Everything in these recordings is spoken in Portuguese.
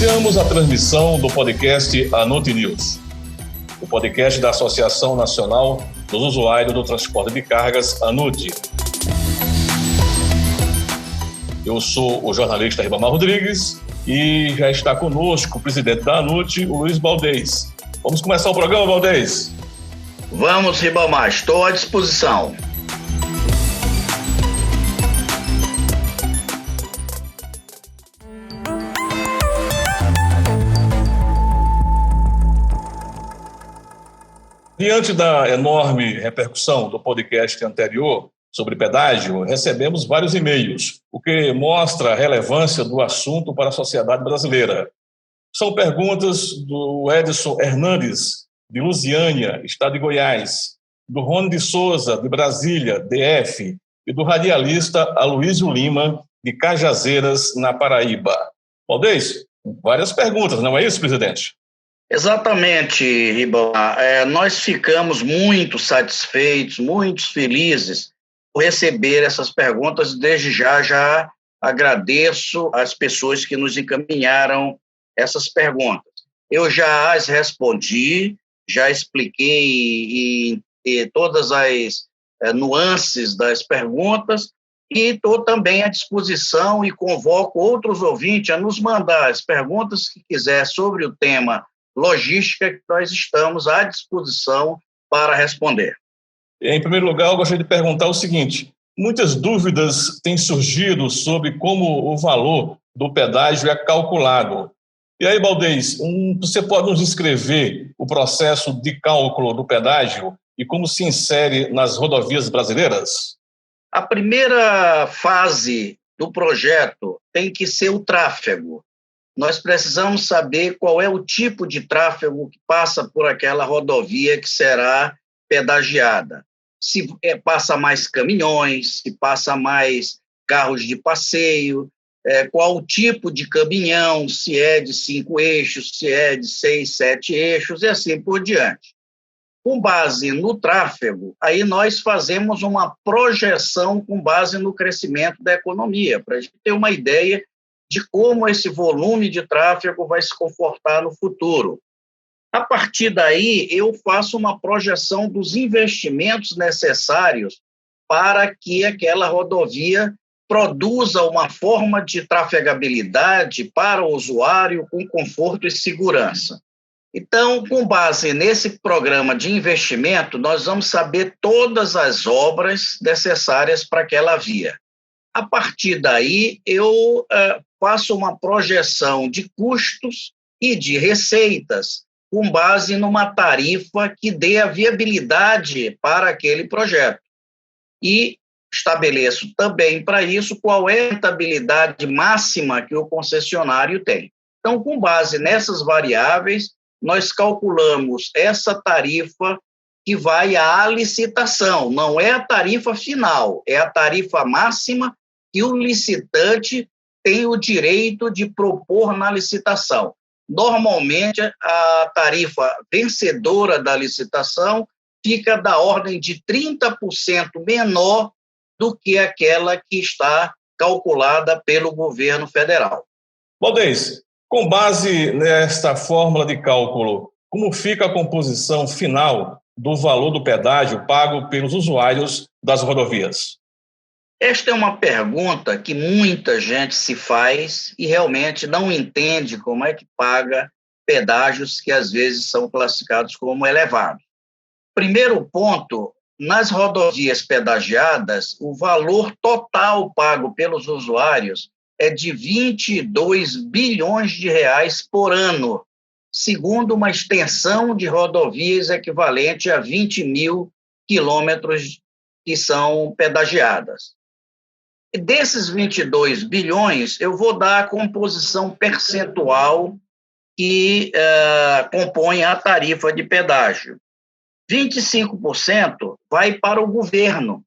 Iniciamos a transmissão do podcast ANUT News, o podcast da Associação Nacional dos Usuários do Transporte de Cargas, ANUT. Eu sou o jornalista Ribamar Rodrigues e já está conosco o presidente da ANUT, o Luiz Baldez. Vamos começar o programa, Baldez? Vamos, Ribamar, estou à disposição. Diante da enorme repercussão do podcast anterior sobre pedágio, recebemos vários e-mails, o que mostra a relevância do assunto para a sociedade brasileira. São perguntas do Edson Hernandes, de Lusiânia, estado de Goiás, do Rony de Souza, de Brasília, DF, e do radialista Aloysio Lima, de Cajazeiras, na Paraíba. Baldez, várias perguntas, não é isso, presidente? Exatamente, Ribamar. Nós ficamos muito satisfeitos, muito felizes por receber essas perguntas. Desde já agradeço às pessoas que nos encaminharam essas perguntas. Eu já as respondi, já expliquei todas as nuances das perguntas e estou também à disposição e convoco outros ouvintes a nos mandar as perguntas que quiser sobre o tema logística, que nós estamos à disposição para responder. Em primeiro lugar, eu gostaria de perguntar o seguinte: muitas dúvidas têm surgido sobre como o valor do pedágio é calculado. E aí, Baldez, você pode nos descrever o processo de cálculo do pedágio e como se insere nas rodovias brasileiras? A primeira fase do projeto tem que ser o tráfego. Nós precisamos saber qual é o tipo de tráfego que passa por aquela rodovia que será pedagiada. Se passa mais caminhões, se passa mais carros de passeio, qual o tipo de caminhão, se é de 5 eixos, se é de 6, 7 eixos, e assim por diante. Com base no tráfego, aí nós fazemos uma projeção com base no crescimento da economia, para a gente ter uma ideia de como esse volume de tráfego vai se comportar no futuro. A partir daí, eu faço uma projeção dos investimentos necessários para que aquela rodovia produza uma forma de trafegabilidade para o usuário com conforto e segurança. Então, com base nesse programa de investimento, nós vamos saber todas as obras necessárias para aquela via. A partir daí, eu faço uma projeção de custos e de receitas com base numa tarifa que dê a viabilidade para aquele projeto. E estabeleço também para isso qual é a rentabilidade máxima que o concessionário tem. Então, com base nessas variáveis, nós calculamos essa tarifa que vai à licitação. Não é a tarifa final, é a tarifa máxima que o licitante tem o direito de propor na licitação. Normalmente, a tarifa vencedora da licitação fica da ordem de 30% menor do que aquela que está calculada pelo governo federal. Baldez, com base nesta fórmula de cálculo, como fica a composição final do valor do pedágio pago pelos usuários das rodovias? Esta é uma pergunta que muita gente se faz e realmente não entende como é que paga pedágios que às vezes são classificados como elevados. Primeiro ponto, nas rodovias pedagiadas, o valor total pago pelos usuários é de 22 bilhões de reais por ano, segundo uma extensão de rodovias equivalente a 20 mil quilômetros que são pedagiadas. Desses 22 bilhões, eu vou dar a composição percentual que compõe a tarifa de pedágio. 25% vai para o governo,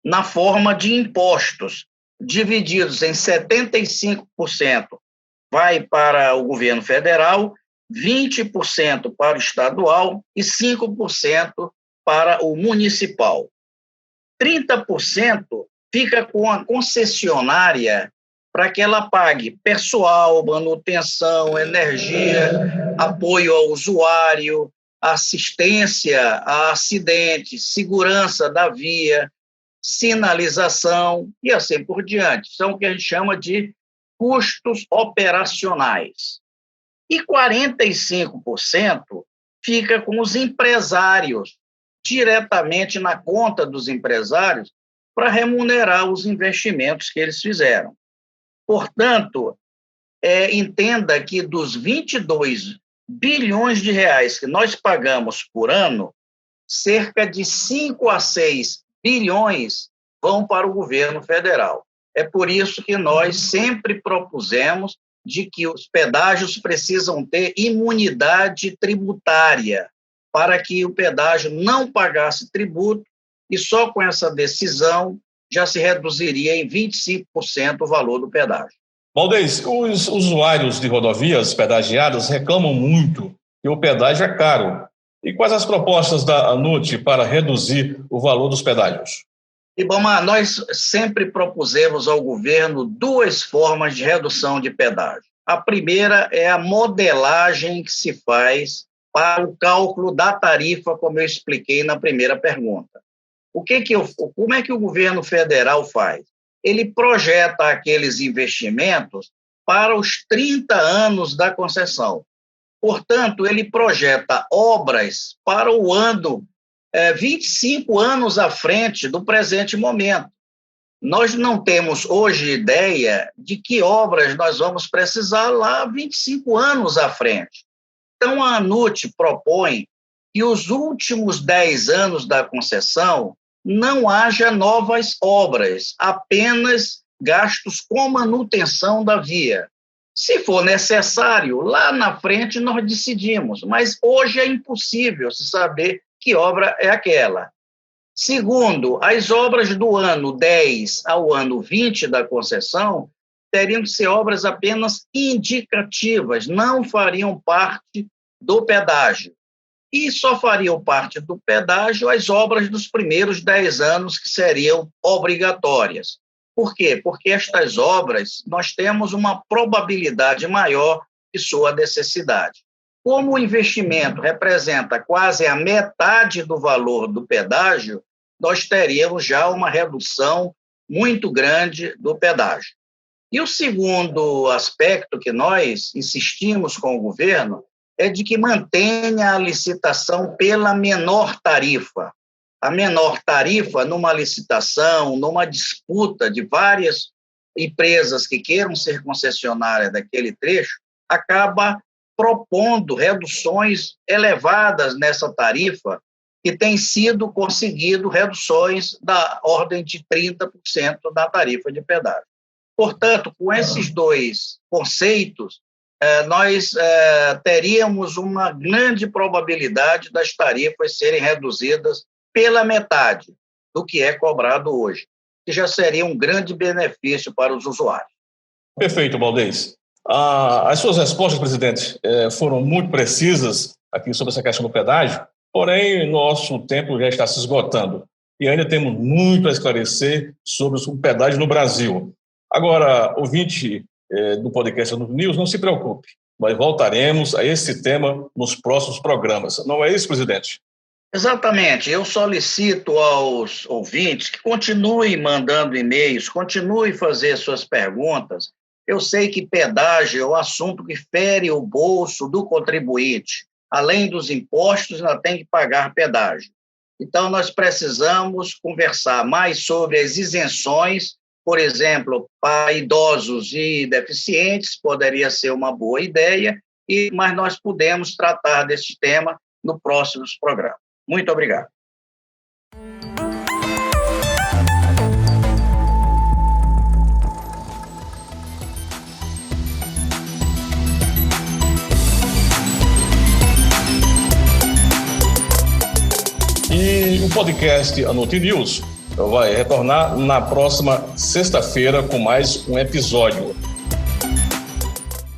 na forma de impostos, divididos em 75% vai para o governo federal, 20% para o estadual e 5% para o municipal. 30% fica com a concessionária para que ela pague pessoal, manutenção, energia, apoio ao usuário, assistência a acidentes, segurança da via, sinalização e assim por diante. São o que a gente chama de custos operacionais. E 45% fica com os empresários, diretamente na conta dos empresários, para remunerar os investimentos que eles fizeram. Portanto, entenda que dos 22 bilhões de reais que nós pagamos por ano, cerca de 5 a 6 bilhões vão para o governo federal. É por isso que nós sempre propusemos de que os pedágios precisam ter imunidade tributária, para que o pedágio não pagasse tributo, e só com essa decisão já se reduziria em 25% o valor do pedágio. Valdez, os usuários de rodovias pedagiadas reclamam muito que o pedágio é caro. E quais as propostas da ANUT para reduzir o valor dos pedágios? Ribamar, nós sempre propusemos ao governo 2 formas de redução de pedágio. A primeira é a modelagem que se faz para o cálculo da tarifa, como eu expliquei na primeira pergunta. Como é que o governo federal faz? Ele projeta aqueles investimentos para os 30 anos da concessão. Portanto, ele projeta obras para o ano 25 anos à frente do presente momento. Nós não temos hoje ideia de que obras nós vamos precisar lá 25 anos à frente. Então, a ANUT propõe que os últimos 10 anos da concessão não haja novas obras, apenas gastos com manutenção da via. Se for necessário, lá na frente nós decidimos, mas hoje é impossível se saber que obra é aquela. Segundo, as obras do ano 10 ao ano 20 da concessão teriam que ser obras apenas indicativas, não fariam parte do pedágio. E só fariam parte do pedágio as obras dos primeiros 10 anos, que seriam obrigatórias. Por quê? Porque estas obras, nós temos uma probabilidade maior de sua necessidade. Como o investimento representa quase a metade do valor do pedágio, nós teríamos já uma redução muito grande do pedágio. E o segundo aspecto que nós insistimos com o governo é de que mantenha a licitação pela menor tarifa. A menor tarifa, numa licitação, numa disputa de várias empresas que queiram ser concessionárias daquele trecho, acaba propondo reduções elevadas nessa tarifa, que tem sido conseguido reduções da ordem de 30% da tarifa de pedágio. Portanto, com esses 2 conceitos, nós teríamos uma grande probabilidade das tarifas serem reduzidas pela metade do que é cobrado hoje, que já seria um grande benefício para os usuários. Perfeito, Valdez. As suas respostas, presidente, foram muito precisas aqui sobre essa questão do pedágio, porém, nosso tempo já está se esgotando e ainda temos muito a esclarecer sobre o pedágio no Brasil. Agora, ouvinte do podcast ANUT News, não se preocupe, nós voltaremos a esse tema nos próximos programas. Não é isso, presidente? Exatamente. Eu solicito aos ouvintes que continuem mandando e-mails, continuem a fazer suas perguntas. Eu sei que pedágio é um assunto que fere o bolso do contribuinte. Além dos impostos, ainda tem que pagar pedágio. Então, nós precisamos conversar mais sobre as isenções. Por exemplo, para idosos e deficientes, poderia ser uma boa ideia, mas nós podemos tratar desse tema no próximo programa. Muito obrigado. E o podcast ANUT News vai retornar na próxima sexta-feira com mais um episódio.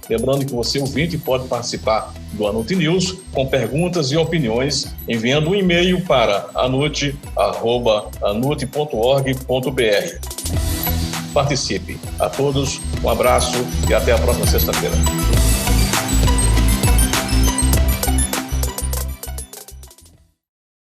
Lembrando que você, ouvinte, pode participar do ANUT News com perguntas e opiniões enviando um e-mail para anut@anut.org.br. participe. A todos, um abraço e até a próxima sexta-feira.